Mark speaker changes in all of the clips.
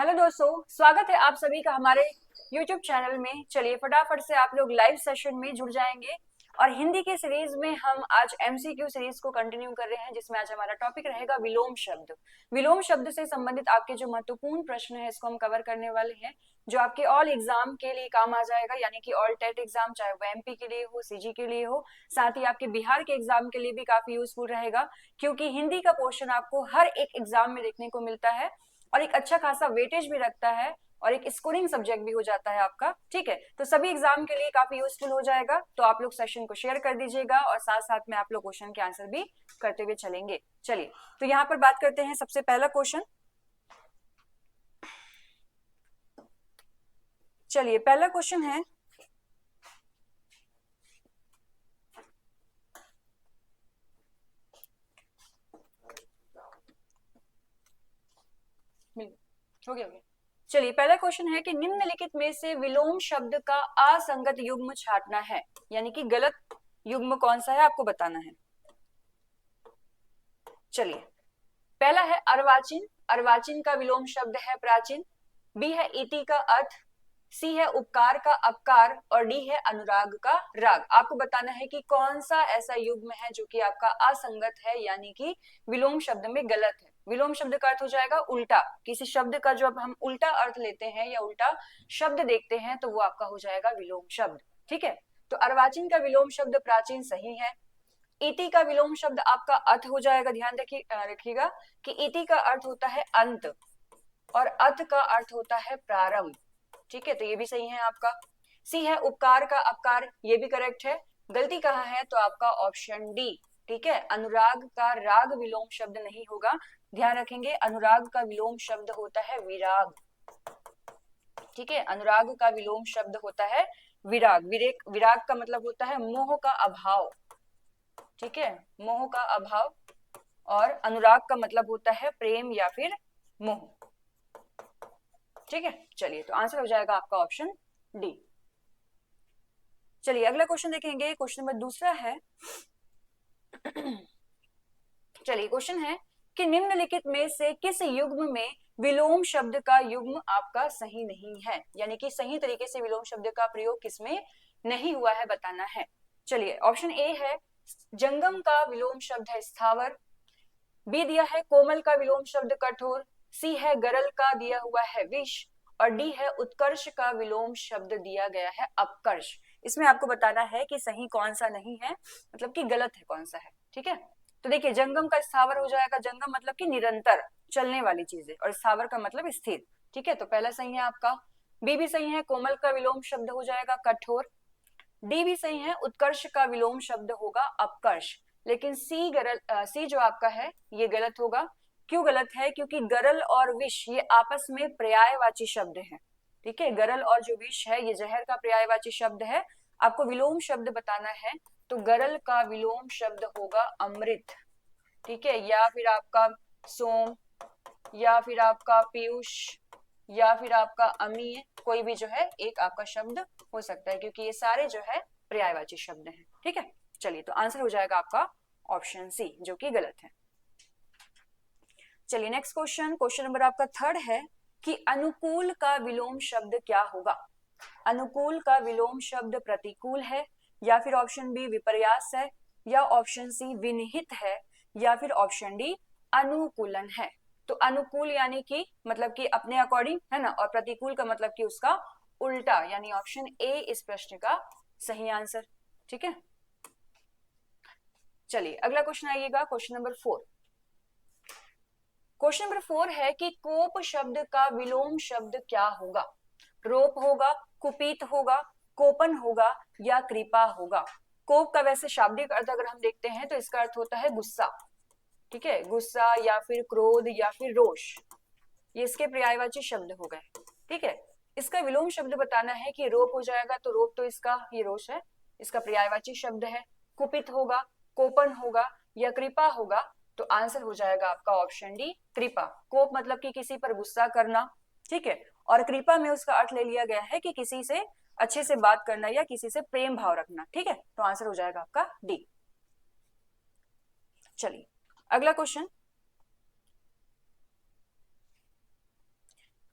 Speaker 1: Hello दोस्तों, स्वागत है आप सभी का हमारे YouTube चैनल में। चलिए फटाफट से आप लोग लाइव सेशन में जुड़ जाएंगे और हिंदी की सीरीज में हम आज MCQ सीरीज को कंटिन्यू कर रहे हैं, जिसमें आज हमारा टॉपिक रहेगा विलोम शब्द। विलोम शब्द से संबंधित आपके जो महत्वपूर्ण प्रश्न है इसको हम कवर करने वाले हैं, जो आपके ऑल एग्जाम के लिए काम आ जाएगा, यानी कि ऑल टेट एग्जाम, चाहे वो MP के लिए हो, CG के लिए हो, साथ ही आपके बिहार के एग्जाम के लिए भी काफी यूजफुल रहेगा, क्योंकि हिंदी का पोर्शन आपको हर एक एग्जाम में देखने को मिलता है और एक अच्छा खासा वेटेज भी रखता है और एक स्कोरिंग सब्जेक्ट भी हो जाता है आपका। ठीक है, तो सभी एग्जाम के लिए काफी यूजफुल हो जाएगा। तो आप लोग सेशन को शेयर कर दीजिएगा और साथ साथ में आप लोग क्वेश्चन के आंसर भी करते हुए चलेंगे। चलिए, तो यहाँ पर बात करते हैं सबसे पहला क्वेश्चन। चलिए, पहला क्वेश्चन है, हो गया। चलिए, पहला क्वेश्चन है कि निम्नलिखित में से विलोम शब्द का असंगत युग्म छांटना है, यानी कि गलत युग्म कौन सा है आपको बताना है। चलिए, पहला है अर्वाचीन। अर्वाचीन का विलोम शब्द है प्राचीन। बी है इति का अर्थ। सी है उपकार का अपकार और डी है अनुराग का राग। आपको बताना है कि कौन सा ऐसा युग्म है जो कि आपका असंगत है, यानी कि विलोम शब्द में गलत है। विलोम शब्द का अर्थ हो जाएगा उल्टा। किसी शब्द का जब हम उल्टा अर्थ लेते हैं या उल्टा शब्द देखते हैं तो वो आपका हो जाएगा विलोम शब्द। ठीक है, तो अर्वाचीन का विलोम शब्द प्राचीन सही है। इति का विलोम शब्द आपका अर्थ हो जाएगा, ध्यान रखिएगा कि इति का अर्थ होता है अंत और अथ का अर्थ होता है प्रारंभ। ठीक है, तो ये भी सही है आपका। सी है उपकार का अपकार, ये भी करेक्ट है। गलती कहाँ है तो आपका ऑप्शन डी। ठीक है, अनुराग का राग विलोम शब्द नहीं होगा, ध्यान रखेंगे। अनुराग का विलोम शब्द होता है विराग। ठीक है, अनुराग का विलोम शब्द होता है विराग। विराग का मतलब होता है मोह का अभाव। ठीक है, मोह का अभाव। और अनुराग का मतलब होता है प्रेम या फिर मोह। ठीक है, चलिए, तो आंसर हो जाएगा आपका ऑप्शन डी। चलिए, अगला क्वेश्चन देखेंगे। क्वेश्चन नंबर दूसरा है। चलिए, क्वेश्चन है कि निम्नलिखित में से किस युग्म में विलोम शब्द का युग्म आपका सही नहीं है, यानी कि सही तरीके से विलोम शब्द का प्रयोग किसमें नहीं हुआ है बताना है। चलिए, ऑप्शन ए है जंगम का विलोम शब्द है स्थावर। बी दिया है कोमल का विलोम शब्द कठोर। सी है गरल का दिया हुआ है विष और डी है उत्कर्ष का विलोम शब्द दिया गया है अपकर्ष। इसमें आपको बताना है कि सही कौन सा नहीं है, मतलब कि गलत है कौन सा है। ठीक है, तो देखिए, जंगम का स्थावर हो जाएगा। जंगम मतलब कि निरंतर चलने वाली चीजें और स्थावर का मतलब स्थिर। ठीक है, तो पहला सही है आपका। बी भी सही है, कोमल का विलोम शब्द हो जाएगा कठोर। डी भी सही है, उत्कर्ष का विलोम शब्द होगा अपकर्ष। लेकिन सी जो आपका है ये गलत होगा। क्यों गलत है? क्योंकि गरल और विष ये आपस में पर्यायवाची शब्द हैं। ठीक है, गरल और जो विष है ये जहर का पर्यायवाची शब्द है। आपको विलोम शब्द बताना है तो गरल का विलोम शब्द होगा अमृत। ठीक है, या फिर आपका सोम, या फिर आपका पीयूष, या फिर आपका अमीय, कोई भी जो है एक आपका शब्द हो सकता है, क्योंकि ये सारे जो है पर्यायवाची शब्द हैं। ठीक है, चलिए, तो आंसर हो जाएगा आपका ऑप्शन सी, जो कि गलत है। चलिए, नेक्स्ट क्वेश्चन। क्वेश्चन नंबर आपका थर्ड है कि अनुकूल का विलोम शब्द क्या होगा। अनुकूल का विलोम शब्द प्रतिकूल है, या फिर ऑप्शन बी विपर्यास है, या ऑप्शन सी विनिहित है, या फिर ऑप्शन डी अनुकूलन है। तो अनुकूल यानी कि मतलब कि अपने अकॉर्डिंग है ना, और प्रतिकूल का मतलब कि उसका उल्टा, यानी ऑप्शन ए इस प्रश्न का सही आंसर। ठीक है, चलिए, अगला क्वेश्चन आइएगा, क्वेश्चन नंबर 4। क्वेश्चन नंबर 4 है कि कोप शब्द का विलोम शब्द क्या होगा। रोप होगा, कुपीत होगा, कोपन होगा, या कृपा होगा। कोप का वैसे शाब्दिक अर्थ अगर हम देखते हैं तो इसका अर्थ होता है गुस्सा। ठीक है, गुस्सा या फिर क्रोध या फिर रोष, ये इसके पर्यायवाची शब्द हो गए। ठीक है, इसका विलोम शब्द बताना है कि रोप हो जाएगा, तो रोप तो इसका ये रोष है, इसका पर्यायवाची शब्द है। कुपित होगा, कोपन होगा, या कृपा होगा, तो आंसर हो जाएगा आपका ऑप्शन डी कृपा। कोप मतलब कि किसी पर गुस्सा करना। ठीक है, और कृपा में उसका अर्थ ले लिया गया है कि किसी से अच्छे से बात करना या किसी से प्रेम भाव रखना। ठीक है, तो आंसर हो जाएगा आपका डी। चलिए, अगला क्वेश्चन।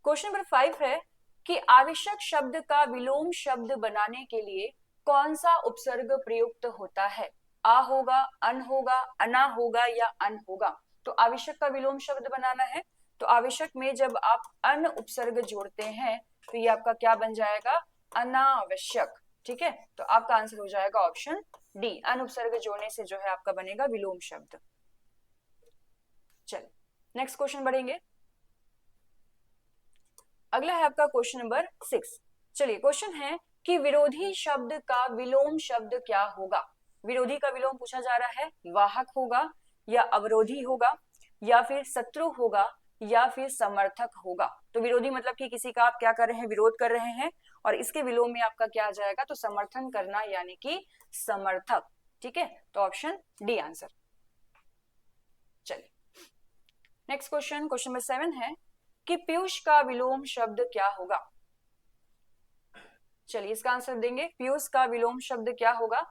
Speaker 1: क्वेश्चन नंबर 5 है कि आवश्यक शब्द का विलोम शब्द बनाने के लिए कौन सा उपसर्ग प्रयुक्त होता है? आ होगा, अन होगा, अना होगा या अन होगा? तो आवश्यक का विलोम शब्द बनाना है तो आवश्यक में जब आप अन उपसर्ग जोड़ते हैं तो ये आपका क्या बन जाएगा? अनावश्यक। ठीक है, तो आपका आंसर हो जाएगा ऑप्शन डी, अन उपसर्ग जोड़ने से जो है आपका बनेगा विलोम शब्द। चलिए नेक्स्ट क्वेश्चन बढ़ेंगे। अगला है आपका क्वेश्चन नंबर 6। चलिए क्वेश्चन है कि विरोधी शब्द का विलोम शब्द क्या होगा? विरोधी का विलोम पूछा जा रहा है, वाहक होगा या अवरोधी होगा या फिर शत्रु होगा या फिर समर्थक होगा? तो विरोधी मतलब कि किसी का आप क्या कर रहे हैं? विरोध कर रहे हैं, और इसके विलोम में आपका क्या आ जाएगा? तो समर्थन करना यानी कि समर्थक। ठीक है, तो ऑप्शन डी आंसर। चलिए नेक्स्ट क्वेश्चन, क्वेश्चन नंबर 7 है कि पीयूष का विलोम शब्द क्या होगा? चलिए इसका आंसर देंगे। पीयूष का विलोम शब्द क्या होगा?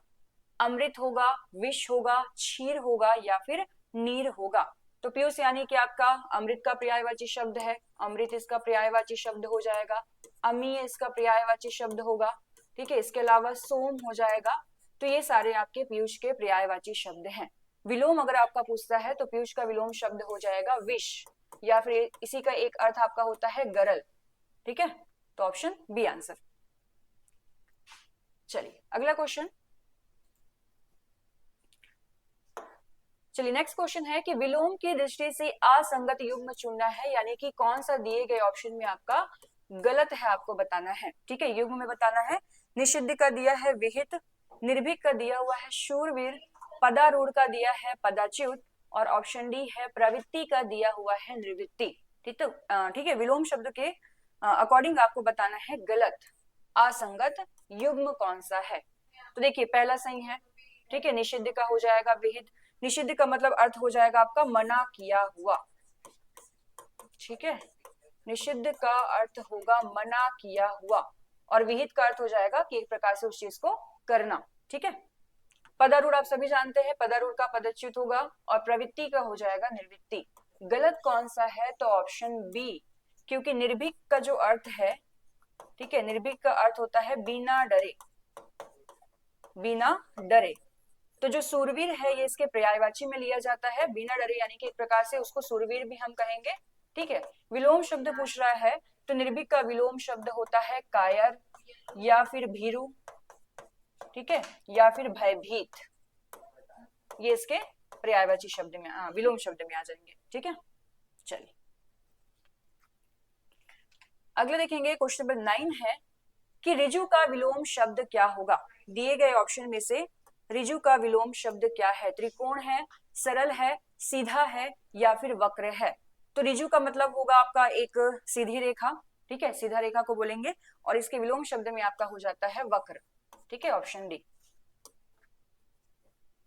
Speaker 1: अमृत होगा, विष होगा, क्षीर होगा या फिर नीर होगा? तो पीयूष यानी कि आपका अमृत का पर्यायवाची शब्द है, अमृत इसका पर्यायवाची शब्द हो जाएगा। अमीय इसका पर्यायवाची शब्द होगा। ठीक है, इसके अलावा सोम हो जाएगा। तो ये सारे आपके पीयूष के पर्यायवाची शब्द हैं। विलोम अगर आपका पूछता है तो पीयूष का विलोम शब्द हो जाएगा विष, या फिर इसी का एक अर्थ आपका होता है गरल। ठीक है, तो ऑप्शन बी आंसर। चलिए अगला क्वेश्चन। चलिए नेक्स्ट क्वेश्चन है कि विलोम की दृष्टि से असंगत युग्म चुनना है, यानी कि कौन सा दिए गए ऑप्शन में आपका गलत है आपको बताना है। ठीक है, युग्म में बताना है। निषिद्ध का दिया है विहित, निर्भीक का दिया हुआ है शूरवीर, पदारूढ़ का दिया है पदाच्युत, और ऑप्शन डी है प्रवृत्ति का दिया हुआ है निवृत्ति। ठीक है, विलोम शब्द के अकॉर्डिंग आपको बताना है गलत असंगत युग्म कौन सा है। तो देखिए पहला सही है। ठीक है, निषिद्ध का हो जाएगा विहित। निषिद्ध का मतलब अर्थ हो जाएगा आपका मना किया हुआ। ठीक है, निषिद्ध का अर्थ होगा मना किया हुआ, और विहित का अर्थ हो जाएगा कि एक प्रकार से उस चीज को करना। ठीक है, पदारूढ़ आप सभी जानते हैं, पदारूढ़ का पदच्युत होगा, और प्रवृत्ति का हो जाएगा निर्वृत्ति। गलत कौन सा है? तो ऑप्शन बी, क्योंकि निर्भीक का जो अर्थ है, ठीक है, निर्भीक का अर्थ होता है बिना डरे, बिना डरे। तो जो सूरवीर है ये इसके पर्यायवाची में लिया जाता है, बिना डरे, यानी कि एक प्रकार से उसको सूरवीर भी हम कहेंगे। ठीक है, विलोम शब्द पूछ रहा है तो निर्भीक का विलोम शब्द होता है कायर या फिर भीरु, ठीक है, या फिर भयभीत। ये इसके पर्यायवाची शब्द में विलोम शब्द में आ जाएंगे। ठीक है, चलिए अगले देखेंगे। क्वेश्चन नंबर 9 है कि ऋजु का विलोम शब्द क्या होगा? दिए गए ऑप्शन में से ऋजु का विलोम शब्द क्या है? त्रिकोण है, सरल है, सीधा है या फिर वक्र है? तो ऋजु का मतलब होगा आपका एक सीधी रेखा। ठीक है, सीधा रेखा को बोलेंगे, और इसके विलोम शब्द में आपका हो जाता है वक्र। ठीक है, ऑप्शन डी।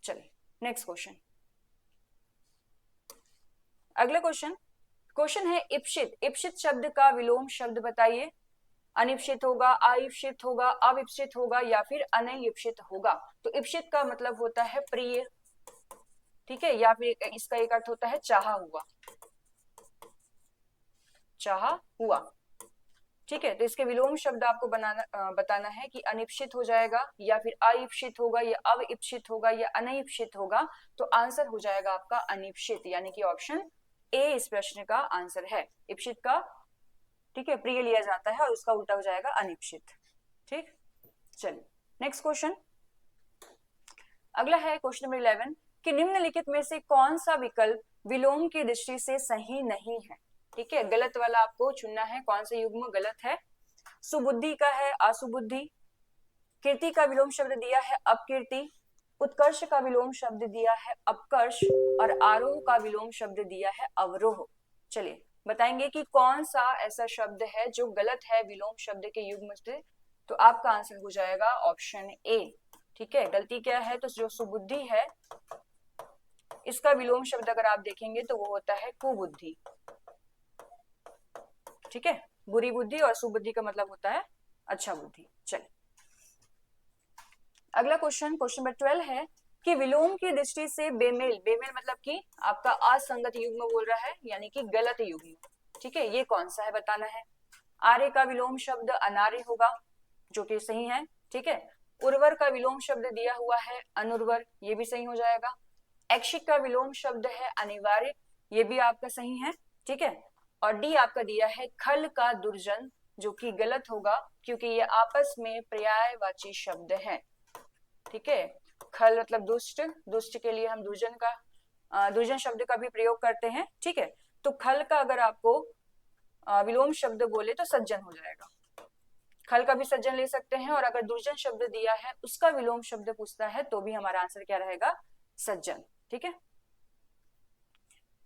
Speaker 1: चलिए नेक्स्ट क्वेश्चन। अगला क्वेश्चन है इप्सित। इप्सित शब्द का विलोम शब्द बताइए। अनिप्सित होगा, अइप्सित होगा, अविप्सित होगा या फिर अनइप्सित होगा? तो इप्सित का मतलब होता है प्रिय, ठीक है, या फिर इसका एक अर्थ होता है चाहा हुआ, चाहा हुआ। ठीक है, तो इसके विलोम शब्द आपको बताना है कि अनिप्सित हो जाएगा या फिर अइप्सित होगा या अविप्सित होगा या अनइप्सित होगा। तो आंसर हो जाएगा आपका अनिप्सित, यानी कि ऑप्शन ए इस प्रश्न का आंसर है। इप्सित का, ठीक है, प्रिय लिया जाता है और उसका उल्टा हो जाएगा अनिप्सित। ठीक, चलिए नेक्स्ट क्वेश्चन। अगला है क्वेश्चन नंबर 11 कि निम्नलिखित में से कौन सा विकल्प विलोम की दृष्टि से सही नहीं है? ठीक है, गलत वाला आपको चुनना है, कौन सा युग्म गलत है। सुबुद्धि का है असुबुद्धि, कीर्ति का विलोम शब्द दिया है अपकीर्ति, उत्कर्ष का विलोम शब्द दिया है अपकर्ष, और आरोह का विलोम शब्द दिया है अवरोह। चलिए बताएंगे कि कौन सा ऐसा शब्द है जो गलत है विलोम शब्द के युग्म से। तो आपका आंसर हो जाएगा ऑप्शन ए। ठीक है, गलती क्या है? तो जो सुबुद्धि है इसका विलोम शब्द अगर आप देखेंगे तो वो होता है कुबुद्धि। ठीक है, बुरी बुद्धि, और सुबुद्धि का मतलब होता है अच्छा बुद्धि। चलिए अगला क्वेश्चन नंबर 12 है कि विलोम की दृष्टि से बेमेल, बेमेल मतलब कि आपका असंगत युग्म बोल रहा है, यानी कि गलत युग्म। ठीक है, ये कौन सा है बताना है। आर्य का विलोम शब्द अनार्य होगा, जो कि सही है। ठीक है, उर्वर का विलोम शब्द दिया हुआ है अनुर्वर, ये भी सही हो जाएगा। ऐच्छिक का विलोम शब्द है अनिवार्य, ये भी आपका सही है। ठीक है, और डी आपका दिया है खल का दुर्जन, जो कि गलत होगा क्योंकि ये आपस में पर्यायवाची शब्द है। ठीक है, खल मतलब दुष्ट, दुष्ट के लिए हम दुर्जन का दुर्जन शब्द का भी प्रयोग करते हैं। ठीक है, तो खल का अगर आपको विलोम शब्द बोले तो सज्जन हो जाएगा। खल का भी सज्जन ले सकते हैं, और अगर दुर्जन शब्द दिया है उसका विलोम शब्द पूछता है तो भी हमारा आंसर क्या रहेगा, सज्जन। ठीक है,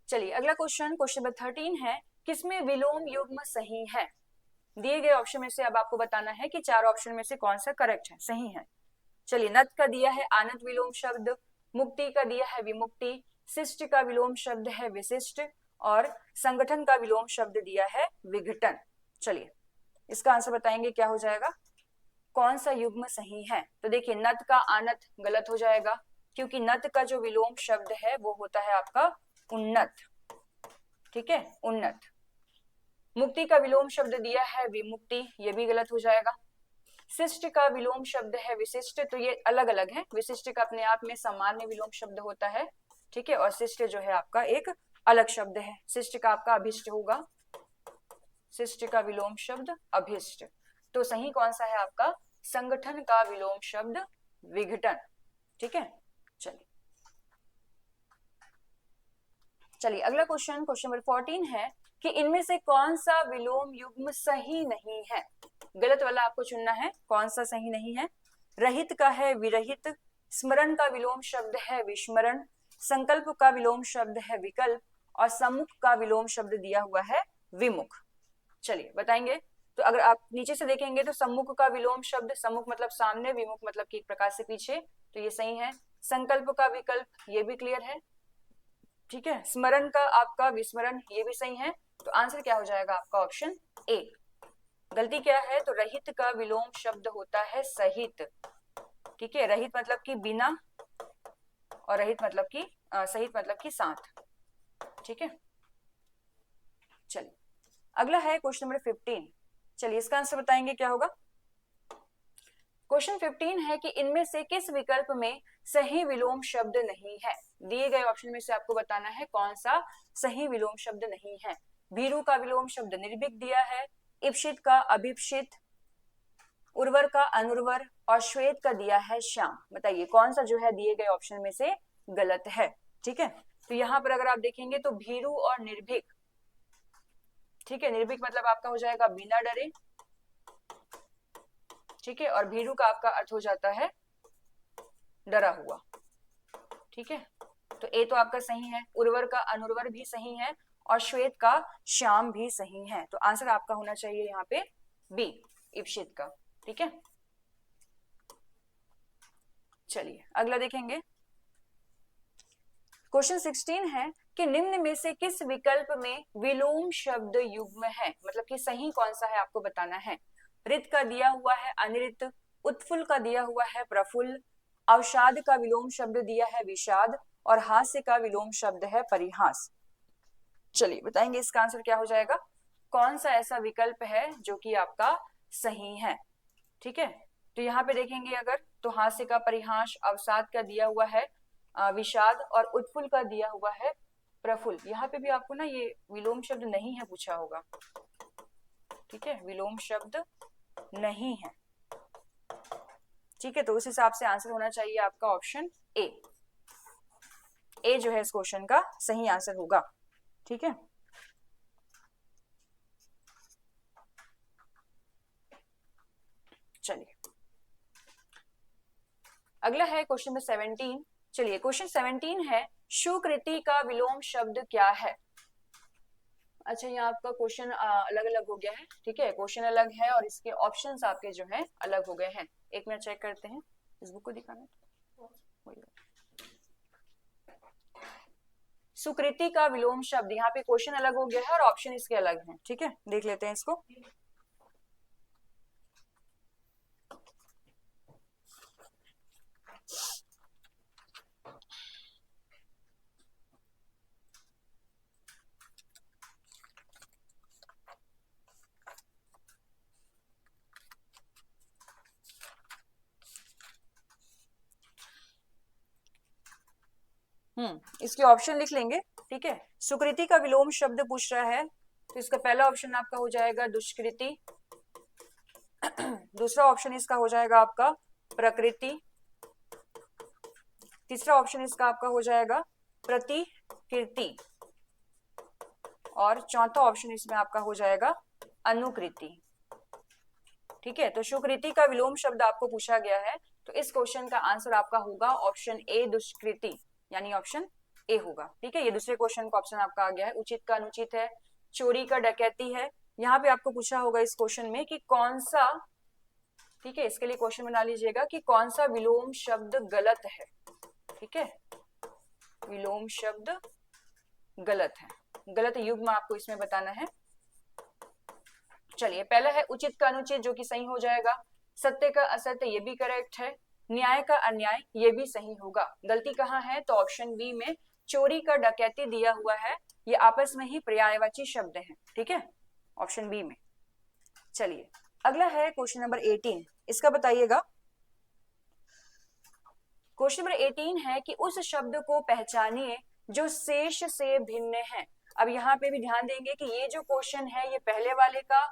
Speaker 1: चलिए अगला क्वेश्चन, क्वेश्चन नंबर 13 है, किसमें विलोम युग्म सही है? दिए गए ऑप्शन में से अब आपको बताना है कि चार ऑप्शन में से कौन सा करेक्ट है, सही है। चलिए, नत का दिया है आनत विलोम शब्द, मुक्ति का दिया है विमुक्ति, शिष्ट का विलोम शब्द है विशिष्ट, और संगठन का विलोम शब्द दिया है विघटन। चलिए इसका आंसर बताएंगे क्या हो जाएगा, कौन सा युग्म सही है। तो देखिए, नत का आनत गलत हो जाएगा क्योंकि नत का जो विलोम शब्द है वो होता है आपका उन्नत। ठीक है, उन्नत। मुक्ति का विलोम शब्द दिया है विमुक्ति, ये भी गलत हो जाएगा। शिष्ट का विलोम शब्द है विशिष्ट, तो ये अलग अलग है। विशिष्ट का अपने आप में सामान्य विलोम शब्द होता है। ठीक है, और शिष्ट जो है आपका एक अलग शब्द है। शिष्ट का आपका अभिष्ट होगा, शिष्ट का विलोम शब्द अभिष्ट। तो सही कौन सा है आपका, संगठन का विलोम शब्द विघटन। ठीक है, चलिए चलिए अगला क्वेश्चन, क्वेश्चन नंबर 14 है कि इनमें से कौन सा विलोम युग्म सही नहीं है। गलत वाला आपको चुनना है, कौन सा सही नहीं है। रहित का है विरहित, स्मरण का विलोम शब्द है विस्मरण, संकल्प का विलोम शब्द है विकल्प, और सम्मुख का विलोम शब्द दिया हुआ है विमुख। चलिए बताएंगे। तो अगर आप नीचे से देखेंगे तो सम्मुख का विलोम शब्द, सम्मुख मतलब सामने, विमुख मतलब कि एक प्रकार से पीछे, तो ये सही है। संकल्प का विकल्प, ये भी क्लियर है। ठीक है, स्मरण का आपका विस्मरण, ये भी सही है। तो आंसर क्या हो जाएगा आपका, ऑप्शन ए। गलती क्या है, तो रहित का विलोम शब्द होता है सहित। ठीक है, रहित मतलब कि बिना, और रहित मतलब कि सहित मतलब कि साथ। ठीक है, चलिए अगला है क्वेश्चन नंबर 15। चलिए इसका आंसर बताएंगे क्या होगा। क्वेश्चन 15 है कि इनमें से किस विकल्प में सही विलोम शब्द नहीं है। दिए गए ऑप्शन में से आपको बताना है कौन सा सही विलोम शब्द नहीं है। भीरु का विलोम शब्द निर्भीक दिया है, इप्सित का अभिप्सित, उर्वर का अनुर्वर, और श्वेत का दिया है श्याम। बताइए कौन सा जो है दिए गए ऑप्शन में से गलत है। ठीक है, तो यहाँ पर अगर आप देखेंगे तो भीरु और निर्भीक। ठीक है, निर्भीक मतलब आपका हो जाएगा बिना डरे। ठीक है, और भीरु का आपका अर्थ हो जाता है डरा हुआ। ठीक है, तो ए तो आपका सही है, उर्वर का अनुर्वर भी सही है, और श्वेत का श्याम भी सही है। तो आंसर आपका होना चाहिए यहाँ पे बी, इप्सित का। ठीक है, चलिए अगला देखेंगे। क्वेश्चन 16 है कि निम्न में से किस विकल्प में विलोम शब्द युग्म है, मतलब कि सही कौन सा है आपको बताना है। रित का दिया हुआ है अनिरित, उत्फुल्ल का दिया हुआ है प्रफुल्ल, अवसाद का विलोम शब्द दिया है विषाद, और हास्य का विलोम शब्द है परिहास। चलिए बताएंगे इसका आंसर क्या हो जाएगा, कौन सा ऐसा विकल्प है जो कि आपका सही है। ठीक है, तो यहाँ पे देखेंगे अगर, तो हास्य का परिहास, अवसाद का दिया हुआ है विषाद, और उत्फुल्ल का दिया हुआ है प्रफुल्ल। यहाँ पे भी आपको ना ये विलोम शब्द नहीं है पूछा होगा। ठीक है, विलोम शब्द नहीं है। ठीक है, तो उस हिसाब से आंसर होना चाहिए आपका ऑप्शन ए। ए जो है इस क्वेश्चन का सही आंसर होगा। ठीक है, चलिए अगला है क्वेश्चन नंबर 17। चलिए क्वेश्चन 17 है, सुकृति का विलोम शब्द क्या है। अच्छा, यहाँ आपका क्वेश्चन अलग अलग हो गया है। ठीक है, क्वेश्चन अलग है और इसके ऑप्शंस आपके जो है अलग हो गए हैं। एक मिनट चेक करते हैं, इस बुक को दिखाना। सुकृति का विलोम शब्द, यहाँ पे क्वेश्चन अलग हो गया है और ऑप्शन इसके अलग हैं। ठीक है, देख लेते हैं इसको। इसके ऑप्शन लिख लेंगे, ठीक है। सुकृति का विलोम शब्द पूछ रहा है, तो इसका पहला ऑप्शन आपका हो जाएगा दुष्कृति, दूसरा ऑप्शन इसका हो जाएगा आपका प्रकृति, तीसरा ऑप्शन इसका आपका हो जाएगा प्रतिकृति, और चौथा ऑप्शन इसमें आपका हो जाएगा अनुकृति, ठीक है। तो सुकृति का विलोम शब्द आपको पूछा गया है, तो इस क्वेश्चन का आंसर आपका होगा ऑप्शन ए दुष्कृति, यानी ऑप्शन ए होगा, ठीक है। ये दूसरे क्वेश्चन का ऑप्शन आपका आ गया है। उचित का अनुचित है, चोरी का डकैती है। यहाँ पे आपको पूछा होगा इस क्वेश्चन में कि कौन सा, ठीक है, इसके लिए क्वेश्चन बना लीजिएगा कि कौन सा विलोम शब्द गलत है, ठीक है। विलोम शब्द गलत है, गलत युग्म आपको इसमें बताना है। चलिए, पहला है उचित का अनुचित, जो कि सही हो जाएगा। सत्य का असत्य, ये भी करेक्ट है। न्याय का अन्याय, ये भी सही होगा। गलती कहाँ है, तो ऑप्शन बी में चोरी का डकैती दिया हुआ है, ये आपस में ही पर्यायवाची शब्द हैं, ठीक है, ऑप्शन बी में। चलिए, अगला है क्वेश्चन नंबर 18, इसका बताइएगा। क्वेश्चन नंबर 18 है कि उस शब्द को पहचानिए जो शेष से भिन्न है। अब यहाँ पे भी ध्यान देंगे कि ये जो क्वेश्चन है ये पहले वाले का,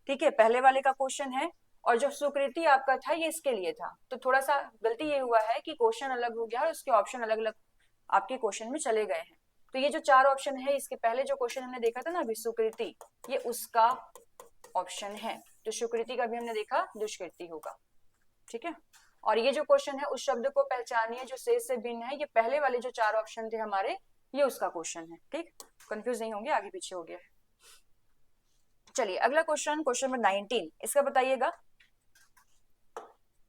Speaker 1: ठीक है, पहले वाले का क्वेश्चन है, और जो सुकृति आपका था ये इसके लिए था। तो थोड़ा सा गलती ये हुआ है कि क्वेश्चन अलग हो गया और उसके ऑप्शन अलग अलग आपके क्वेश्चन में चले गए हैं। तो ये जो चार ऑप्शन है, इसके पहले जो क्वेश्चन हमने देखा था ना अभी सुकृति, ये उसका ऑप्शन है। तो सुकृति का भी हमने देखा दुष्कृति होगा, ठीक है। और ये जो क्वेश्चन है उस शब्द को पहचानिए जो शेष से भिन्न है, ये पहले वाले जो चार ऑप्शन थे हमारे, ये उसका क्वेश्चन है, ठीक। कंफ्यूज नहीं होंगे, आगे पीछे हो गया है। चलिए, अगला क्वेश्चन, क्वेश्चन नंबर 19, इसका बताइएगा।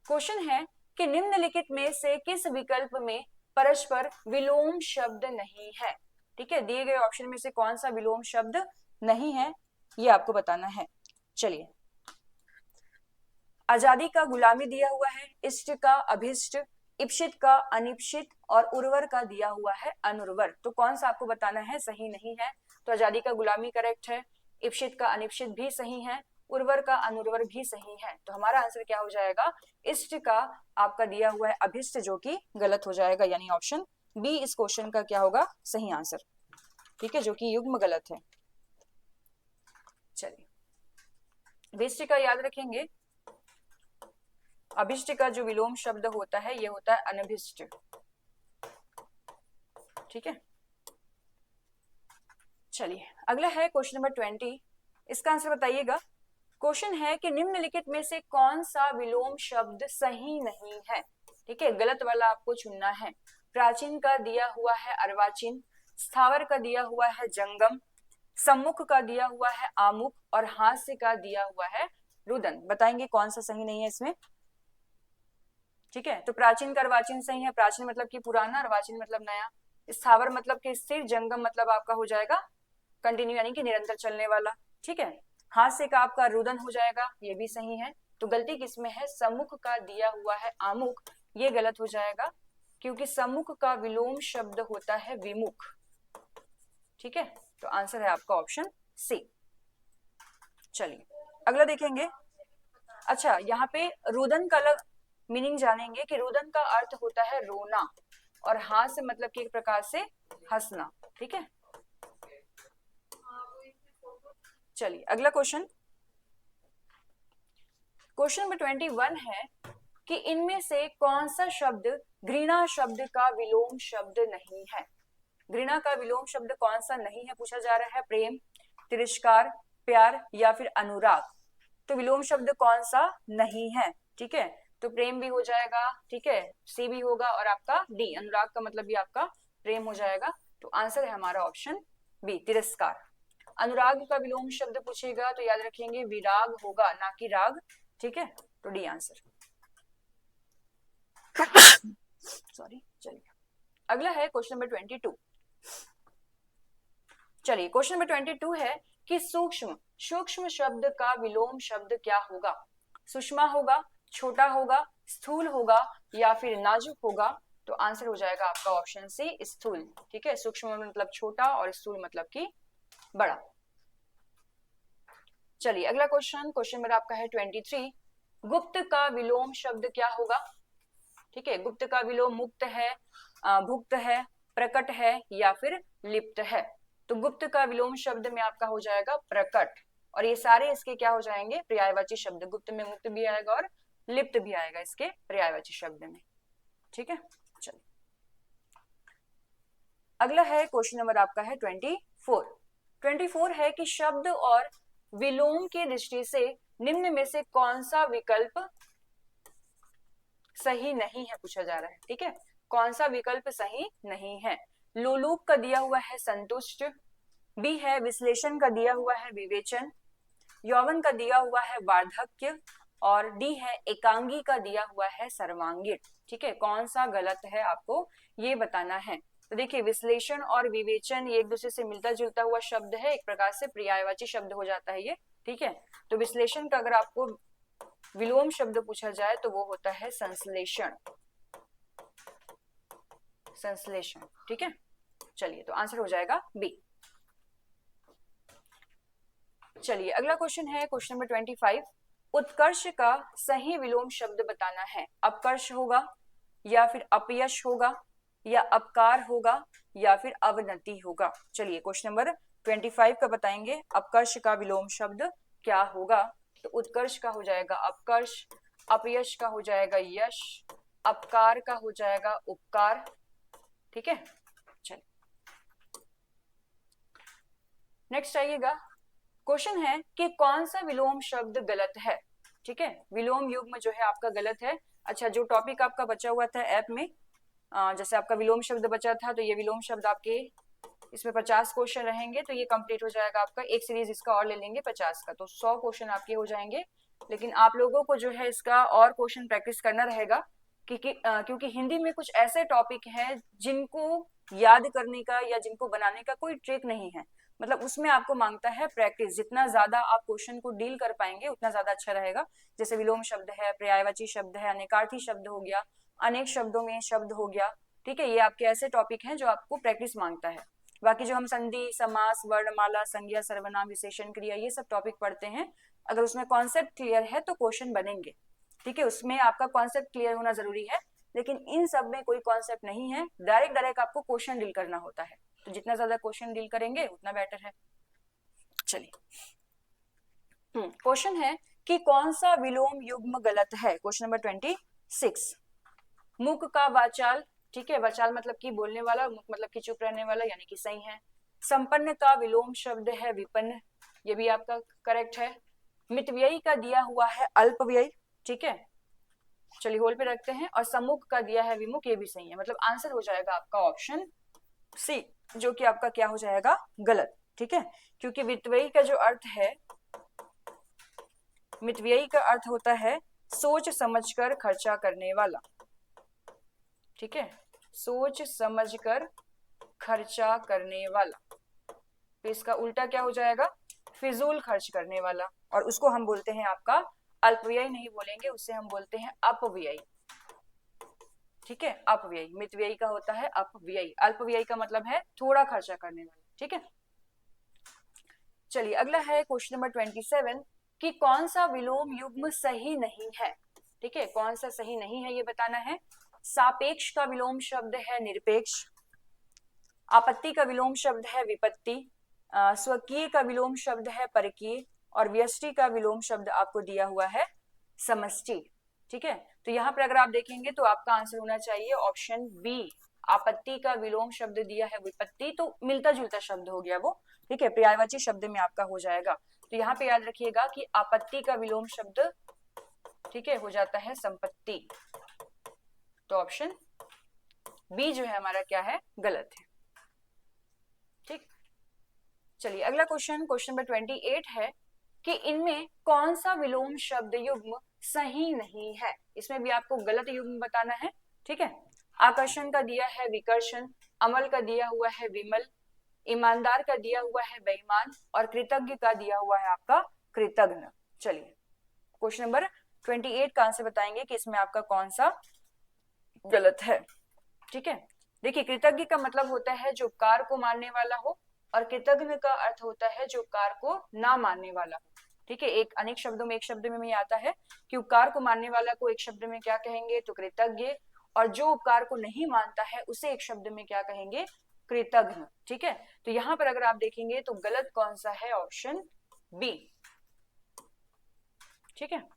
Speaker 1: क्वेश्चन है कि निम्नलिखित में से किस विकल्प में परस्पर विलोम शब्द नहीं है, ठीक है। दिए गए ऑप्शन में से कौन सा विलोम शब्द नहीं है, ये आपको बताना है। चलिए, आजादी का गुलामी दिया हुआ है, इष्ट का अभिष्ट, इप्सित का अनिप्सित, और उर्वर का दिया हुआ है अनुर्वर। तो कौन सा आपको बताना है सही नहीं है। तो आजादी का गुलामी करेक्ट है, इप्सित का अनिप्सित भी सही है, उर्वर का अनुर्वर भी सही है। तो हमारा आंसर क्या हो जाएगा, इष्ट का आपका दिया हुआ है अभिष्ट, जो कि गलत हो जाएगा, यानी ऑप्शन बी इस क्वेश्चन का क्या होगा, सही आंसर, ठीक है, जो कि युग्म गलत है। चलिए, अभिष्ट का याद रखेंगे, अभिष्ट का जो विलोम शब्द होता है ये होता है अनभिष्ट, ठीक है। चलिए, अगला है क्वेश्चन नंबर 20, इसका आंसर बताइएगा। क्वेश्चन है कि निम्नलिखित में से कौन सा विलोम शब्द सही नहीं है, ठीक है, गलत वाला आपको चुनना है। प्राचीन का दिया हुआ है अर्वाचीन, स्थावर का दिया हुआ है जंगम, सम्मुख का दिया हुआ है आमुख, और हास्य का दिया हुआ है रुदन। बताएंगे कौन सा सही नहीं है इसमें, ठीक है। तो प्राचीन का अर्वाचीन सही है, प्राचीन मतलब कि पुराना, अर्वाचीन मतलब नया, स्थावर मतलब कि स्थिर, जंगम मतलब आपका हो जाएगा कंटिन्यू, यानी कि निरंतर चलने वाला, ठीक है। हास्य का आपका रुदन हो जाएगा, ये भी सही है। तो गलती किसमें है, सम्मुख का दिया हुआ है आमुख, ये गलत हो जाएगा, क्योंकि सम्मुख का विलोम शब्द होता है विमुख, ठीक है। तो आंसर है आपका ऑप्शन सी। चलिए, अगला देखेंगे। अच्छा, यहाँ पे रुदन का अलग मीनिंग जानेंगे कि रुदन का अर्थ होता है रोना, और हास्य मतलब कि एक प्रकार से हंसना, ठीक है। चलिए, अगला क्वेश्चन, क्वेश्चन नंबर 21 है कि इनमें से कौन सा शब्द घृणा शब्द का विलोम शब्द नहीं है। घृणा का विलोम शब्द कौन सा नहीं है पूछा जा रहा है। प्रेम, तिरस्कार, प्यार, या फिर अनुराग। तो विलोम शब्द कौन सा नहीं है, ठीक है। तो प्रेम भी हो जाएगा, ठीक है, सी भी होगा, और आपका डी अनुराग का मतलब भी आपका प्रेम हो जाएगा। तो आंसर है हमारा ऑप्शन बी तिरस्कार। अनुराग का विलोम शब्द पूछेगा तो याद रखेंगे विराग होगा, ना कि राग, ठीक है। तो डी आंसर। सॉरी। चलिए, अगला है क्वेश्चन नंबर 22। चलिए, क्वेश्चन नंबर 22 है कि सूक्ष्म, सूक्ष्म शब्द का विलोम शब्द क्या होगा। सुषमा होगा, छोटा होगा, स्थूल होगा, या फिर नाजुक होगा। तो आंसर हो जाएगा आपका ऑप्शन सी स्थूल, ठीक है। सूक्ष्म मतलब छोटा और स्थूल मतलब कि बड़ा। चलिए, अगला क्वेश्चन, क्वेश्चन नंबर आपका है 23। गुप्त का विलोम शब्द क्या होगा, ठीक है। गुप्त का विलोम मुक्त है, भुक्त है, प्रकट है या फिर लिप्त है। तो गुप्त का विलोम शब्द में आपका हो जाएगा प्रकट, और ये सारे इसके क्या हो जाएंगे, पर्यायवाची शब्द। गुप्त में मुक्त भी आएगा और लिप्त भी आएगा इसके पर्यायवाची शब्द में। ठीक है, चलिए अगला है क्वेश्चन नंबर आपका है 24 है कि शब्द और विलोम की दृष्टि से निम्न में से कौन सा विकल्प सही नहीं है, पूछा जा रहा है। ठीक है, कौन सा विकल्प सही नहीं है। लोलूप का दिया हुआ है संतुष्ट, बी है विश्लेषण का दिया हुआ है विवेचन, यौवन का दिया हुआ है वार्धक्य, और डी है एकांगी का दिया हुआ है सर्वांगीण। ठीक है, कौन सा गलत है आपको ये बताना है। तो देखिए, विश्लेषण और विवेचन ये एक दूसरे से मिलता जुलता हुआ शब्द है, एक प्रकार से पर्यायवाची शब्द हो जाता है ये। ठीक है, तो विश्लेषण का अगर आपको विलोम शब्द पूछा जाए तो वो होता है संश्लेषण। संश्लेषण, ठीक है, चलिए तो आंसर हो जाएगा बी। चलिए अगला क्वेश्चन है क्वेश्चन नंबर 25, उत्कर्ष का सही विलोम शब्द बताना है। अपकर्ष होगा या फिर अपयश होगा या अपकार होगा या फिर अवनति होगा। चलिए क्वेश्चन नंबर 25 का बताएंगे, अपकर्ष का विलोम शब्द क्या होगा। तो उत्कर्ष का हो जाएगा अपकर्ष, अपयश का हो जाएगा यश, अपकार का हो जाएगा उपकार। ठीक है, चलिए नेक्स्ट आइएगा। क्वेश्चन है कि कौन सा विलोम शब्द गलत है। ठीक है, विलोम युग्म जो है आपका गलत है। अच्छा, जो टॉपिक आपका बचा हुआ था ऐप में, जैसे आपका विलोम शब्द बचा था, तो ये विलोम शब्द आपके इसमें 50 क्वेश्चन रहेंगे, तो ये कंप्लीट हो जाएगा आपका। एक सीरीज इसका और ले लेंगे 50 का, तो 100 क्वेश्चन आपके हो जाएंगे। लेकिन आप लोगों को जो है इसका और क्वेश्चन प्रैक्टिस करना रहेगा, क्योंकि हिंदी में कुछ ऐसे टॉपिक हैं जिनको याद करने का या जिनको बनाने का कोई ट्रिक नहीं है। मतलब उसमें आपको मांगता है प्रैक्टिस। जितना ज्यादा आप क्वेश्चन को डील कर पाएंगे उतना ज्यादा अच्छा रहेगा। जैसे विलोम शब्द है, पर्यायवाची शब्द है, अनेकार्थी शब्द हो गया, अनेक शब्दों में शब्द हो गया। ठीक है, ये आपके ऐसे टॉपिक हैं जो आपको प्रैक्टिस मांगता है। बाकी जो हम संधि, समास, वर्णमाला, संज्ञा, सर्वनाम, विशेषण, क्रिया, ये सब टॉपिक पढ़ते हैं, अगर उसमें कॉन्सेप्ट क्लियर है तो क्वेश्चन बनेंगे। ठीक है, उसमें आपका कॉन्सेप्ट क्लियर होना जरूरी है, लेकिन इन सब में कोई कॉन्सेप्ट नहीं है। डायरेक्ट आपको क्वेश्चन डील करना होता है, तो जितना ज्यादा क्वेश्चन डील करेंगे उतना बेटर है। चलिए क्वेश्चन है कि कौन सा विलोम युग्म गलत है। क्वेश्चन नंबर 26, मुख का वाचाल। ठीक है, वाचाल मतलब कि बोलने वाला, मुख मतलब कि चुप रहने वाला, यानी कि सही है। संपन्न का विलोम शब्द है विपन्न, ये भी आपका करेक्ट है। मितव्ययी का दिया हुआ है अल्पव्ययी। ठीक है, चलिए होल पे रखते हैं। और सम्मुख का दिया है विमुख, ये भी सही है। मतलब आंसर हो जाएगा आपका ऑप्शन सी, जो कि आपका क्या हो जाएगा, गलत। ठीक है, क्योंकि मितव्ययी का जो अर्थ है, मितव्ययी का अर्थ होता है सोच समझकर खर्चा करने वाला। ठीक है, सोच समझकर खर्चा करने वाला। तो इसका उल्टा क्या हो जाएगा, फिजूल खर्च करने वाला। और उसको हम बोलते हैं आपका अल्पव्ययी नहीं बोलेंगे, उससे हम बोलते हैं अपव्ययी। ठीक है, अपव्ययी। मितव्ययी का होता है अपव्ययी, अल्पव्ययी का मतलब है थोड़ा खर्चा करने वाला। ठीक है, चलिए अगला है क्वेश्चन नंबर 27 कि कौन सा विलोम युग्म सही नहीं है। ठीक है, कौन सा सही नहीं है ये बताना है। सापेक्ष का विलोम शब्द है निरपेक्ष, आपत्ति का विलोम शब्द है विपत्ति, स्वकीय का विलोम शब्द है परकीय, और व्यष्टि का विलोम शब्द आपको दिया हुआ है समष्टि। ठीक है, तो यहाँ पर अगर आप देखेंगे तो आपका आंसर होना चाहिए ऑप्शन बी। आपत्ति का विलोम शब्द दिया है विपत्ति, तो मिलता जुलता शब्द हो गया वो। ठीक है, पर्यायवाची शब्द में आपका हो जाएगा। तो यहाँ पे याद रखिएगा कि आपत्ति का विलोम शब्द, ठीक है, हो जाता है संपत्ति। तो ऑप्शन बी जो है हमारा क्या है, गलत है। ठीक, चलिए अगला क्वेश्चन, क्वेश्चन नंबर 28 है कि इनमें कौन सा विलोम शब्द युग्म सही नहीं है। इसमें भी आपको गलत युग्म बताना है। ठीक है, आकर्षण का दिया है विकर्षण, अमल का दिया हुआ है विमल, ईमानदार का दिया हुआ है बेईमान, और कृतज्ञ का दिया हुआ है आपका कृतज्ञ। चलिए क्वेश्चन नंबर 28 का आंसर बताएंगे कि इसमें आपका कौन सा गलत है। ठीक है, देखिए कृतज्ञ का मतलब होता है जो उपकार को मानने वाला हो, और कृतज्ञ का अर्थ होता है जो उपकार को ना मानने वाला हो। ठीक है, एक अनेक शब्दों में एक शब्द में आता है कि उपकार को मानने वाला को एक शब्द में क्या कहेंगे, तो कृतज्ञ, और जो उपकार को नहीं मानता है उसे एक शब्द में क्या कहेंगे, कृतघ्न। ठीक है, तो यहां पर अगर आप देखेंगे तो गलत कौन सा है, ऑप्शन बी। ठीक है,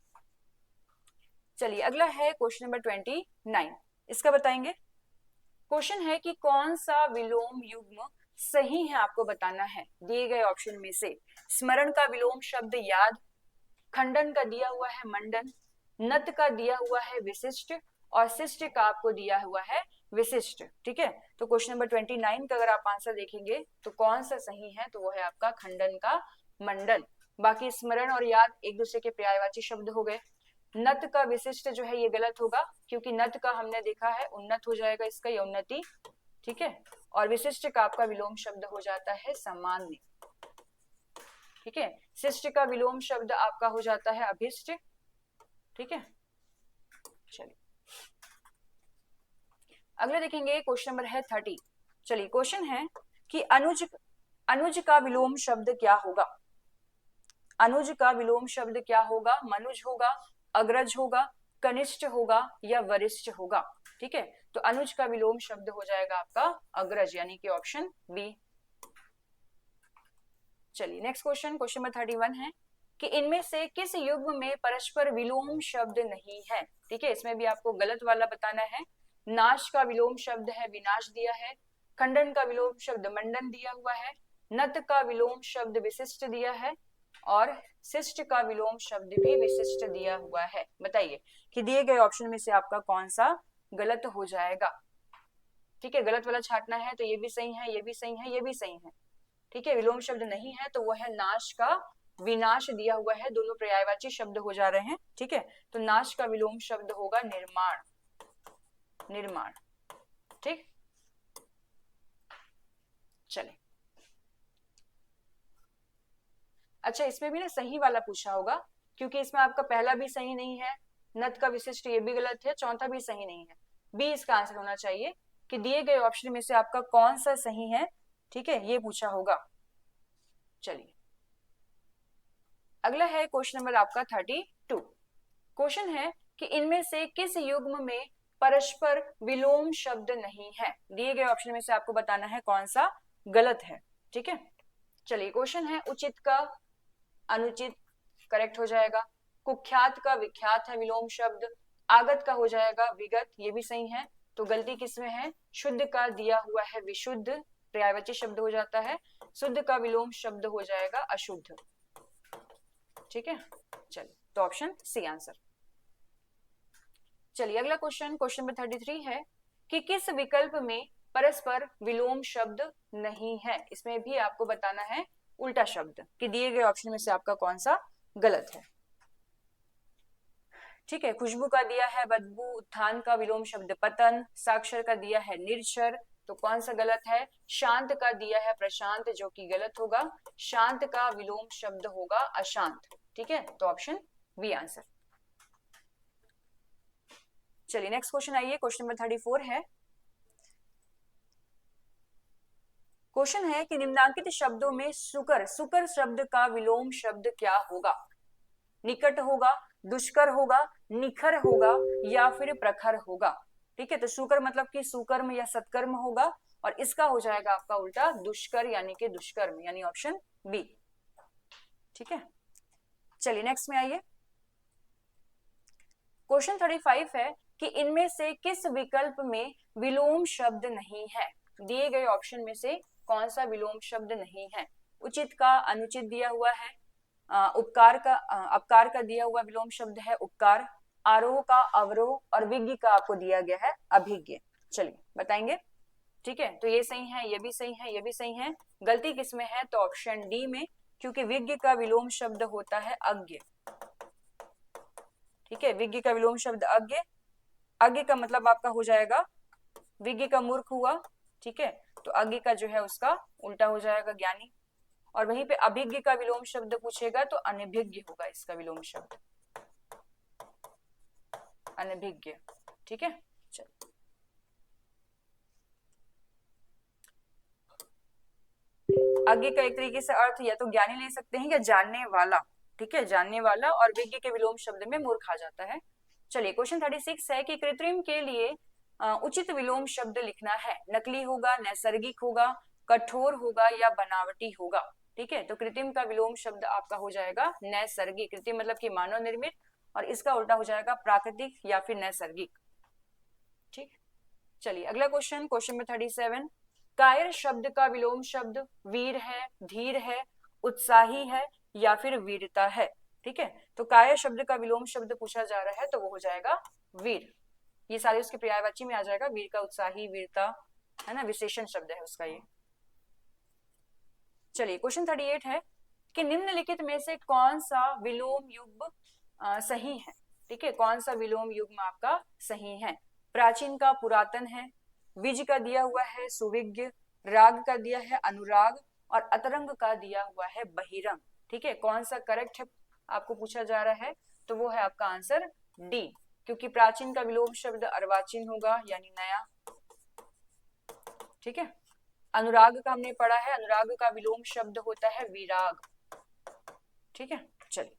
Speaker 1: चलिए अगला है क्वेश्चन नंबर 29, इसका बताएंगे। क्वेश्चन है कि कौन सा विलोम युग्म सही है, आपको बताना है दिए गए ऑप्शन में से। स्मरण का विलोम शब्द याद, खंडन का दिया हुआ है मंडन, नत का दिया हुआ है विशिष्ट, और शिष्ट का आपको दिया हुआ है विशिष्ट। ठीक है, तो क्वेश्चन नंबर 29 का अगर आप आंसर देखेंगे तो कौन सा सही है, तो वो है आपका खंडन का मंडन। बाकी स्मरण और याद एक दूसरे के पर्यायवाची शब्द हो गए। नत का विशिष्ट जो है ये गलत होगा, क्योंकि नत का हमने देखा है उन्नत हो जाएगा इसका, ये उन्नति। ठीक है, और विशिष्ट का आपका विलोम शब्द हो जाता है सामान्य। ठीक है, शिष्ट का विलोम शब्द आपका हो जाता है अभिष्ट। ठीक है, चलिए अगले देखेंगे, क्वेश्चन नंबर है 30। चलिए क्वेश्चन है कि अनुज का विलोम शब्द क्या होगा। अनुज का विलोम शब्द क्या होगा, मनुज होगा, अग्रज होगा, कनिष्ठ होगा या वरिष्ठ होगा। ठीक है, तो अनुज का विलोम शब्द हो जाएगा आपका अग्रज, यानी कि ऑप्शन बी। चलिए नेक्स्ट क्वेश्चन, क्वेश्चन नंबर 31 है कि इनमें से किस युग्म में परस्पर विलोम शब्द नहीं है। ठीक है, इसमें भी आपको गलत वाला बताना है। नाश का विलोम शब्द है विनाश दिया है, खंडन का विलोम शब्द मंडन दिया हुआ है, नत का विलोम शब्द विशिष्ट दिया है, और शिष्ट का विलोम शब्द भी विशिष्ट दिया हुआ है। बताइए कि दिए गए ऑप्शन में से आपका कौन सा गलत हो जाएगा। ठीक है, गलत वाला छाटना है, तो ये भी सही है, ये भी सही है, ये भी सही है। ठीक है, विलोम शब्द नहीं है तो वो है नाश का विनाश दिया हुआ है, दोनों पर्यायवाची शब्द हो जा रहे हैं। ठीक है, तो नाश का विलोम शब्द होगा निर्माण, निर्माण। ठीक, चले अच्छा, इसमें भी ना सही वाला पूछा होगा, क्योंकि इसमें आपका पहला भी सही नहीं है, नत का विशिष्ट ये भी गलत है, चौथा भी सही नहीं है। बी इसका आंसर होना चाहिए कि दिए गए ऑप्शन में से आपका कौन सा सही है। ठीक है, ये पूछा होगा। चलिए अगला है क्वेश्चन नंबर आपका 32। क्वेश्चन है कि इनमें से किस युग्म में परस्पर विलोम शब्द नहीं है। दिए गए ऑप्शन में से आपको बताना है कौन सा गलत है। ठीक है, चलिए क्वेश्चन है उचित का अनुचित करेक्ट हो जाएगा, कुख्यात का विख्यात है विलोम शब्द, आगत का हो जाएगा विगत, ये भी सही है। तो गलती किसमें है, शुद्ध का दिया हुआ है विशुद्ध, पर्यायवाची शब्द हो जाता है, शुद्ध का विलोम शब्द हो जाएगा अशुद्ध। ठीक है, चलिए तो ऑप्शन सी आंसर। चलिए अगला क्वेश्चन, क्वेश्चन नंबर 33 है कि किस विकल्प में परस्पर विलोम शब्द नहीं है। इसमें भी आपको बताना है उल्टा शब्द कि दिए गए ऑप्शन में से आपका कौन सा गलत है। ठीक है, खुशबू का दिया है बदबू, उत्थान का विलोम शब्द पतन, साक्षर का दिया है निरक्षर, तो कौन सा गलत है। शांत का दिया है प्रशांत, जो कि गलत होगा, शांत का विलोम शब्द होगा अशांत। ठीक है, तो ऑप्शन बी आंसर। चलिए नेक्स्ट क्वेश्चन आइए, क्वेश्चन नंबर 34 है। क्वेश्चन है कि निम्नांकित शब्दों में सुकर, सुकर शब्द का विलोम शब्द क्या होगा। निकट होगा, दुष्कर होगा, निखर होगा या फिर प्रखर होगा। ठीक है, तो सुकर मतलब कि सुकर्म या सत्कर्म होगा, और इसका हो जाएगा आपका उल्टा दुष्कर यानी कि दुष्कर्म, यानी ऑप्शन बी। ठीक है, चलिए नेक्स्ट में आइए, क्वेश्चन 35 है कि इनमें से किस विकल्प में विलोम शब्द नहीं है। दिए गए ऑप्शन में से कौन सा विलोम शब्द नहीं है। उचित का अनुचित दिया हुआ है, उपकार का अपकार का दिया हुआ विलोम शब्द है उपकार, आरोह का अवरोह, और विज्ञ का आपको दिया गया है अभिज्ञ। चलिए बताएंगे। ठीक है, तो ये सही है, ये भी सही है, ये भी सही है। गलती किसमें है, तो ऑप्शन डी में, क्योंकि विज्ञ का विलोम शब्द होता है अज्ञ। ठीक है, विज्ञ का विलोम शब्द अज्ञ, अज्ञ का मतलब आपका हो जाएगा, विज्ञ का मूर्ख हुआ। ठीक है, तो अज्ञ का जो है उसका उल्टा हो जाएगा ज्ञानी, और वहीं पे अभिज्ञ का विलोम शब्द पूछेगा तो अनभिज्ञ होगा इसका विलोम शब्द, अनभिज्ञ। ठीक है, चलो अज्ञ का एक तरीके से अर्थ या तो ज्ञानी ले सकते हैं या जानने वाला। ठीक है, जानने वाला, और विज्ञ के विलोम शब्द में मूर्ख आ जाता है। चलिए क्वेश्चन 36 है कि कृत्रिम के लिए उचित विलोम शब्द लिखना है। नकली होगा, नैसर्गिक होगा, कठोर होगा या बनावटी होगा। ठीक है, तो कृत्रिम का विलोम शब्द आपका हो जाएगा नैसर्गिक। कृत्रिम मतलब कि मानव निर्मित, और इसका उल्टा हो जाएगा प्राकृतिक या फिर नैसर्गिक। ठीक, चलिए अगला क्वेश्चन, क्वेश्चन नंबर 37। कायर शब्द का विलोम शब्द वीर है, धीर है, उत्साही है या फिर वीरता है। ठीक है, तो कायर शब्द का विलोम शब्द पूछा जा रहा है तो वो हो जाएगा वीर। ये सारे उसके पर्यायवाची में आ जाएगा, वीर का उत्साही, वीरता, है ना, विशेषण शब्द है उसका ये। चलिए क्वेश्चन 38 है कि निम्नलिखित में से कौन सा विलोम युग्म सही है। ठीक है, कौन सा विलोम युग्म आपका सही है। प्राचीन का पुरातन है, विज का दिया हुआ है सुविज्ञ, राग का दिया है अनुराग, और अतरंग का दिया हुआ है बहिरंग। ठीक है, कौन सा करेक्ट है आपको पूछा जा रहा है, तो वो है आपका आंसर डी, क्योंकि प्राचीन का विलोम शब्द अर्वाचीन होगा यानी नया। ठीक है, अनुराग का हमने पढ़ा है, अनुराग का विलोम शब्द होता है विराग। ठीक है, चलिए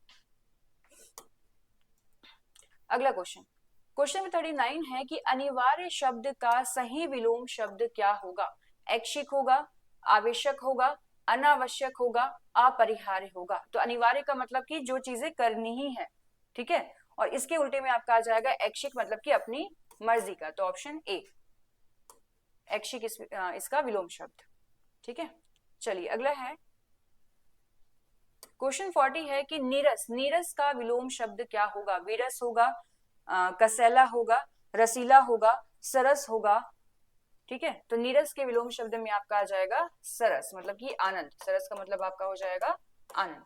Speaker 1: अगला क्वेश्चन, क्वेश्चन नंबर 39 है कि अनिवार्य शब्द का सही विलोम शब्द क्या होगा। ऐच्छिक होगा, आवश्यक होगा, अनावश्यक होगा, अपरिहार्य होगा। तो अनिवार्य का मतलब कि जो चीजें करनी ही है। ठीक है, और इसके उल्टे में आपका आ जाएगा ऐच्छिक मतलब कि अपनी मर्जी का, तो ऑप्शन ए ऐच्छिक इसका विलोम शब्द। ठीक है, चलिए अगला है क्वेश्चन 40 है कि नीरस, नीरस का विलोम शब्द क्या होगा। विरस होगा, कसैला होगा, रसीला होगा, सरस होगा। ठीक है, तो नीरस के विलोम शब्द में आपका आ जाएगा सरस, मतलब कि आनंद। सरस का मतलब आपका हो जाएगा आनंद।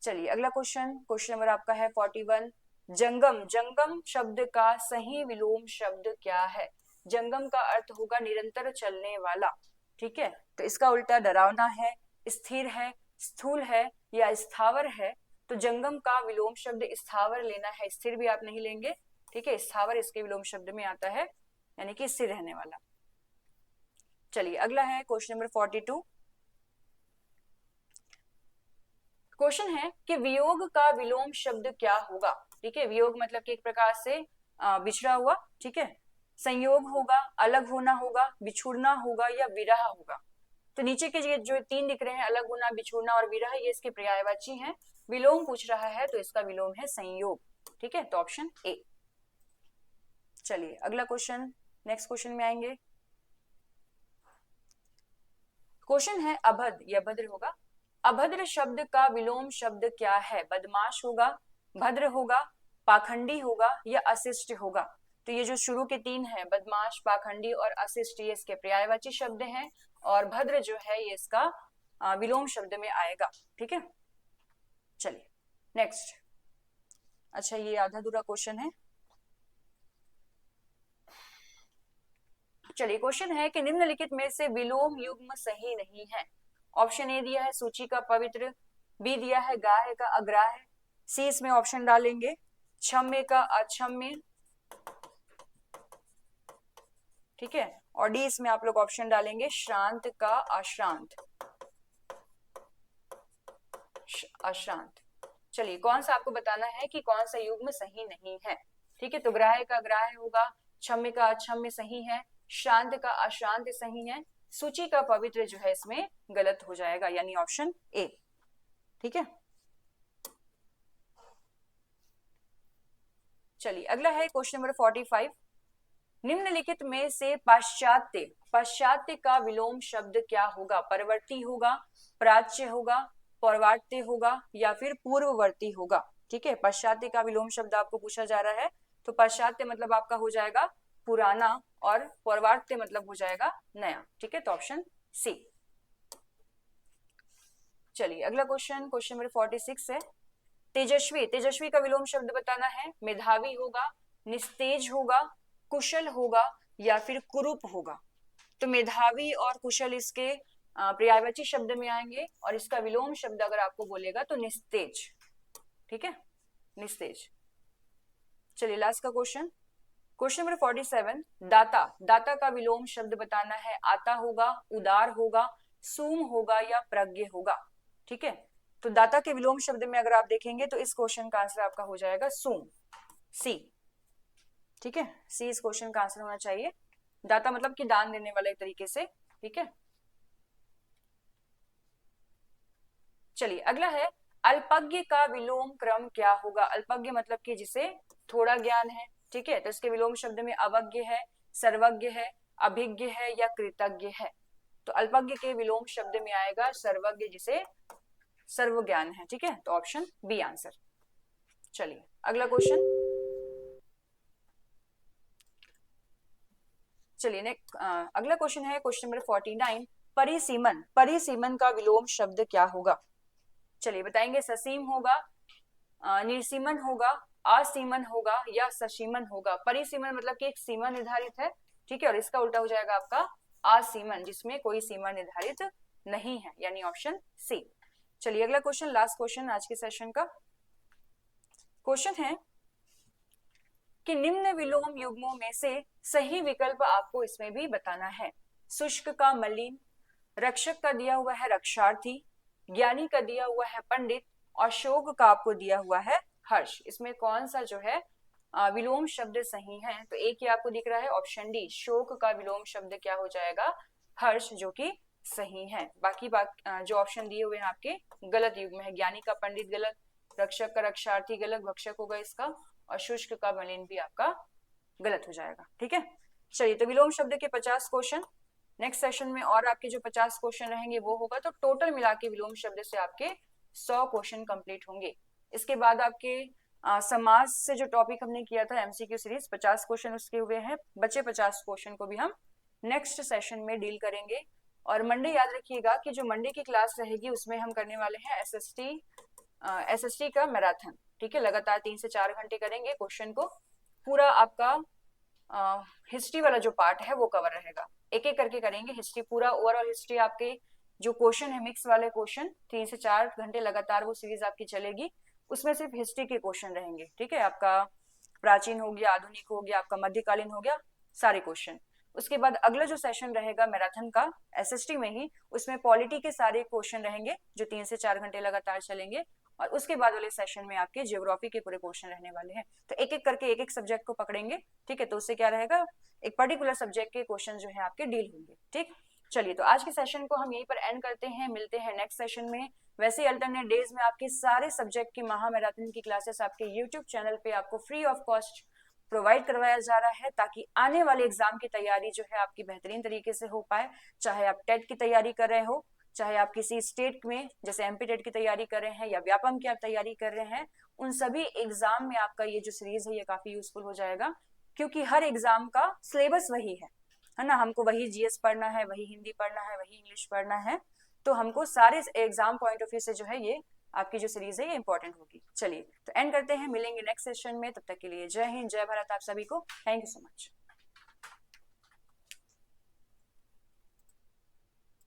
Speaker 1: चलिए अगला क्वेश्चन, क्वेश्चन नंबर आपका है 41। जंगम, जंगम शब्द का सही विलोम शब्द क्या है। जंगम का अर्थ होगा निरंतर चलने वाला। ठीक है, तो इसका उल्टा डरावना है, स्थिर है, स्थूल है या स्थावर है। तो जंगम का विलोम शब्द स्थावर लेना है, स्थिर भी आप नहीं लेंगे। ठीक है, स्थावर इसके विलोम शब्द में आता है, यानी कि स्थिर रहने वाला। चलिए अगला है क्वेश्चन नंबर 42। क्वेश्चन है कि वियोग का विलोम शब्द क्या होगा। ठीक है, वियोग मतलब कि एक प्रकार से बिछड़ा हुआ। ठीक है, संयोग होगा, अलग होना होगा, बिछुड़ना होगा या विरह होगा। तो नीचे के जो तीन दिख रहे हैं, अलग होना, बिछुड़ना और विरह, ये इसके पर्यायवाची हैं। विलोम पूछ रहा है तो इसका विलोम है संयोग। ठीक है, तो ऑप्शन ए। चलिए अगला क्वेश्चन, नेक्स्ट क्वेश्चन में आएंगे। क्वेश्चन है अभद्र, यह भद्र होगा। अभद्र शब्द का विलोम शब्द क्या है। बदमाश होगा, भद्र होगा, पाखंडी होगा या अशिष्ट होगा। तो ये जो शुरू के तीन है, बदमाश, पाखंडी और अशिष्ट, ये इसके पर्यायवाची शब्द हैं, और भद्र जो है ये इसका विलोम शब्द में आएगा। ठीक है, चलिए नेक्स्ट। अच्छा, ये आधा अधूरा क्वेश्चन है। चलिए क्वेश्चन है कि निम्नलिखित में से विलोम युग्म सही नहीं है। ऑप्शन ए दिया है सूची का पवित्र, बी दिया है गाय का अग्राह्य, सी इसमें ऑप्शन डालेंगे क्षम्य का अक्षम्य। ठीक है, और डी इसमें आप लोग ऑप्शन डालेंगे श्रांत का अश्रांत। अश्रांत। चलिए कौन सा आपको बताना है कि कौन सा युग्म सही नहीं है। ठीक है, तो ग्राह्य का ग्राह्य होगा, क्षम्य का अक्षम्य सही है, शांत का अशांत सही है, सूची का पवित्र जो है इसमें गलत हो जाएगा, यानी ऑप्शन ए। ठीक है, चलिए अगला है क्वेश्चन नंबर 45। निम्नलिखित में से पाश्चात्य, पाश्चात्य का विलोम शब्द क्या होगा। परवर्ती होगा, प्राच्य होगा, पौर्वात्य होगा या फिर पूर्ववर्ती होगा। ठीक है, पाश्चात्य का विलोम शब्द आपको पूछा जा रहा है, तो पाश्चात्य मतलब आपका हो जाएगा पुराना, और पौर्वात्य मतलब हो जाएगा नया। ठीक है, तो ऑप्शन सी। चलिए अगला क्वेश्चन, क्वेश्चन नंबर 46 है। तेजस्वी, तेजस्वी का विलोम शब्द बताना है। मेधावी होगा, निस्तेज होगा, कुशल होगा या फिर कुरूप होगा। तो मेधावी और कुशल इसके पर्यायवाची शब्द में आएंगे, और इसका विलोम शब्द अगर आपको बोलेगा तो निस्तेज। ठीक है, निस्तेज। चलिए लास्ट का क्वेश्चन, क्वेश्चन नंबर 47। दाता, दाता का विलोम शब्द बताना है। आता होगा, उदार होगा, सूम होगा या प्रज्ञ होगा। ठीक है, तो दाता के विलोम शब्द में अगर आप देखेंगे तो इस क्वेश्चन का आंसर आपका हो जाएगा सूम, सी। ठीक है, सी इस क्वेश्चन का आंसर होना चाहिए। दाता मतलब कि दान देने वाले तरीके से, ठीक है। चलिए अगला है, अल्पज्ञ का विलोम क्रम क्या होगा। अल्पज्ञ मतलब कि जिसे थोड़ा ज्ञान है, ठीक है, तो इसके विलोम शब्द में अवज्ञ है, सर्वज्ञ है, अभिज्ञ है या कृतज्ञ है। तो अल्पज्ञ के विलोम शब्द में आएगा सर्वज्ञ, जिसे सर्व ज्ञान है, ठीक है, तो ऑप्शन बी आंसर। चलिए अगला क्वेश्चन, चलिए नेक्स्ट अगला क्वेश्चन है क्वेश्चन नंबर 49, परिसीमन। परिसीमन का विलोम शब्द क्या होगा। चलिए बताएंगे, ससीम होगा, निर्सीमन होगा, असीमन होगा या ससीमन होगा। परिसीमन मतलब कि एक सीमा निर्धारित है, ठीक है, और इसका उल्टा हो जाएगा आपका असीमन, जिसमें कोई सीमा निर्धारित नहीं है, यानी ऑप्शन सी। चलिए अगला क्वेश्चन, लास्ट क्वेश्चन आज के सेशन का क्वेश्चन है कि निम्न विलोम युग्मों में से सही विकल्प आपको इसमें भी बताना है। शुष्क का मलिन, रक्षक का दिया हुआ है रक्षार्थी, ज्ञानी का दिया हुआ है पंडित, और शोक का आपको दिया हुआ है हर्ष। इसमें कौन सा जो है विलोम शब्द सही है। तो एक ही आपको दिख रहा है ऑप्शन डी, शोक का विलोम शब्द क्या हो जाएगा, हर्ष, जो कि सही है। बाकी जो ऑप्शन दिए हुए हैं आपके गलत युग्म है। ज्ञानी का पंडित गलत, रक्षक का रक्षार्थी गलत, भक्षक होगा इसका, और शुष्क का मलिन भी आपका गलत हो जाएगा, ठीक है। चलिए तो विलोम शब्द के 50 क्वेश्चन नेक्स्ट सेशन में, और आपके जो 50 क्वेश्चन रहेंगे वो होगा, तो टोटल मिला के विलोम शब्द से आपके 100 क्वेश्चन कंप्लीट होंगे। इसके बाद आपके समाज से जो टॉपिक हमने किया था एमसीक्यू सीरीज, 50 क्वेश्चन उसके हुए हैं, बचे 50 क्वेश्चन को भी हम नेक्स्ट सेशन में डील करेंगे। और मंडे याद रखिएगा कि जो मंडे की क्लास रहेगी उसमें हम करने वाले हैं एसएसटी का मैराथन, ठीक है, लगातार 3 से 4 घंटे करेंगे। क्वेश्चन को पूरा आपका हिस्ट्री वाला जो पार्ट है वो कवर रहेगा, एक एक करके करेंगे हिस्ट्री पूरा, ओवरऑल हिस्ट्री। आपके जो क्वेश्चन है मिक्स वाले क्वेश्चन, 3 से 4 घंटे लगातार वो सीरीज आपकी चलेगी, उसमें सिर्फ हिस्ट्री के क्वेश्चन रहेंगे, ठीक है। आपका प्राचीन हो गया, आधुनिक हो गया, आपका मध्यकालीन हो गया, सारे क्वेश्चन। उसके बाद अगला जो सेशन रहेगा मैराथन का एसएसटी में ही, उसमें पॉलिटी के सारे क्वेश्चन रहेंगे जो 3 से 4 घंटे लगातार चलेंगे। और उसके बाद वाले सेशन में आपके ज्योग्राफी के पूरे क्वेश्चन रहने वाले हैं। तो एक एक करके एक एक सब्जेक्ट को पकड़ेंगे, ठीक है, तो उससे क्या रहेगा, एक पर्टिकुलर सब्जेक्ट के क्वेश्चन जो है आपके डील होंगे, ठीक। चलिए तो आज के सेशन को हम यहीं पर एंड करते हैं, मिलते हैं नेक्स्ट सेशन में। वैसे ही अल्टरनेट डेज में आपके सारे सब्जेक्ट की महा मैराथन की क्लासेस आपके यूट्यूब चैनल पे आपको फ्री ऑफ कॉस्ट प्रोवाइड करवाया जा रहा है, ताकि आने वाले एग्जाम की तैयारी जो है आपकी बेहतरीन तरीके से हो पाए। चाहे आप टेट की तैयारी कर रहे हो, चाहे आप किसी स्टेट में जैसे एमपी टेट की तैयारी कर रहे हैं या व्यापम की आप तैयारी कर रहे हैं, उन सभी एग्जाम में आपका ये जो सीरीज है ये काफी यूजफुल हो जाएगा, क्योंकि हर एग्जाम का सिलेबस वही है ना। हमको वही जीएस पढ़ना है, वही हिंदी पढ़ना है, वही इंग्लिश पढ़ना है, तो हमको सारे एग्जाम पॉइंट ऑफ व्यू से जो है ये आपकी जो सीरीज है ये इंपॉर्टेंट होगी। चलिए तो एंड करते हैं, मिलेंगे नेक्स्ट सेशन में, तब तक के लिए जय हिंद, जय भारत आप सभी को, थैंक यू सो मच।